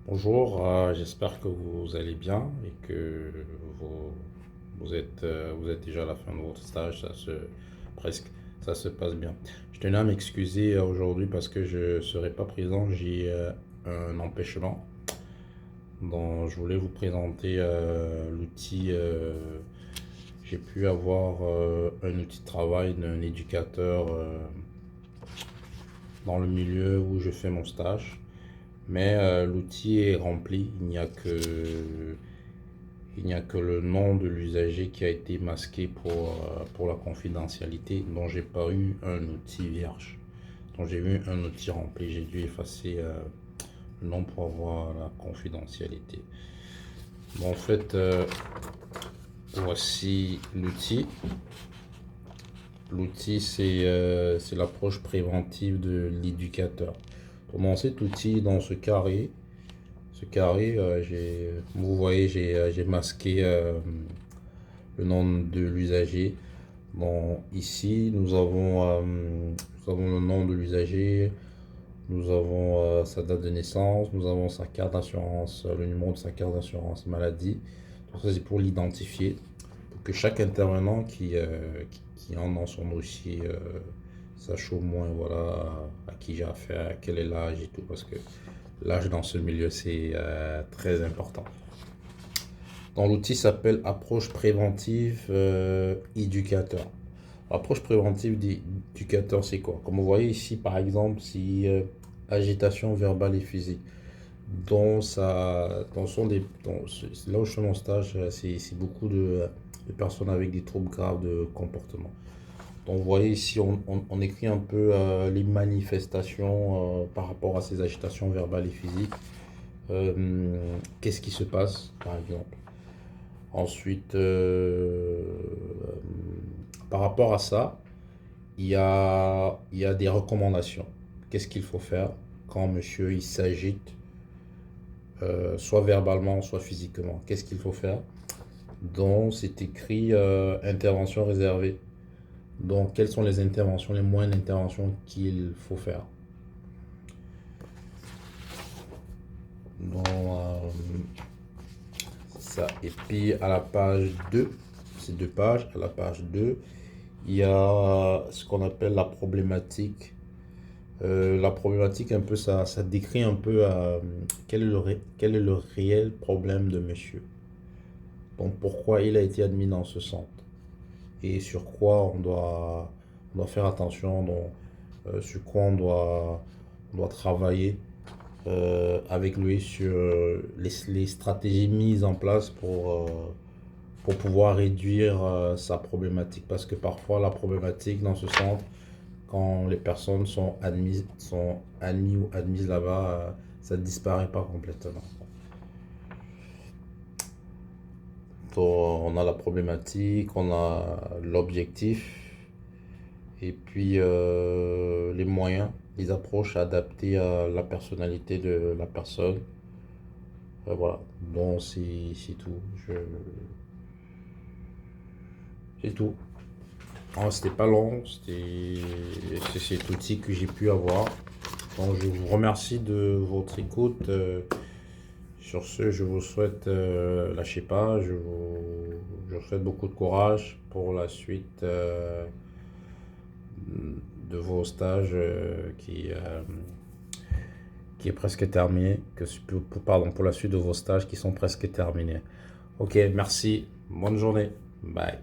Bonjour, j'espère que vous allez bien et que vous, vous êtes déjà à la fin de votre stage, presque, ça se passe bien. Je tenais à m'excuser aujourd'hui parce que je ne serai pas présent, j'ai un empêchement. Donc, je voulais vous présenter l'outil, j'ai pu avoir un outil de travail d'un éducateur dans le milieu où je fais mon stage. Mais l'outil est rempli, il n'y a que le nom de l'usager qui a été masqué pour la confidentialité, dont j'ai pas eu un outil vierge. Donc j'ai eu un outil rempli, j'ai dû effacer le nom pour avoir la confidentialité. Bon, en fait, voici l'outil. L'outil, c'est l'approche préventive de l'éducateur. Dans cet outil, dans ce carré, vous voyez, j'ai masqué le nom de l'usager. Bon, ici, nous avons le nom de l'usager, nous avons sa date de naissance, nous avons sa carte d'assurance, le numéro de sa carte d'assurance maladie. Donc ça, c'est pour l'identifier, pour que chaque intervenant qui entre dans son dossier sache au moins voilà, à qui j'ai affaire, quel est l'âge et tout, parce que l'âge dans ce milieu, c'est très important. Donc l'outil s'appelle approche préventive éducateur. Approche préventive d'éducateur, c'est quoi? Comme vous voyez ici, par exemple, si agitation verbale et physique. Là où je fais mon stage, c'est beaucoup de personnes avec des troubles graves de comportement. Donc vous voyez ici, on écrit un peu les manifestations par rapport à ces agitations verbales et physiques. Qu'est-ce qui se passe, par exemple? Ensuite, par rapport à ça, il y a des recommandations. Qu'est-ce qu'il faut faire quand monsieur il s'agite, soit verbalement, soit physiquement? Qu'est-ce qu'il faut faire? Donc, c'est écrit intervention réservée. Donc, quelles sont les interventions, les moyens d'intervention qu'il faut faire? Donc, ça. Et puis, à la page 2, c'est deux pages, à la page 2, il y a ce qu'on appelle la problématique. La problématique, un peu, ça décrit un peu quel est le réel problème de monsieur. Donc, pourquoi il a été admis dans ce centre et sur quoi on doit faire attention, donc, sur quoi on doit travailler avec lui sur les stratégies mises en place pour pouvoir réduire sa problématique. Parce que parfois, la problématique dans ce centre, quand les personnes sont admises ou admises là-bas, ça ne disparaît pas complètement. Donc, on a la problématique, on a l'objectif, et puis les moyens, les approches adaptées à la personnalité de la personne. Voilà, bon, c'est tout. C'est tout. Oh, c'était pas long, c'est cet outil que j'ai pu avoir. Donc, je vous remercie de votre écoute. Sur ce, je vous souhaite, lâchez pas, je vous souhaite beaucoup de courage pour la suite de vos stages qui est presque terminé, pardon, pour la suite de vos stages qui sont presque terminés. Ok, merci, bonne journée, bye.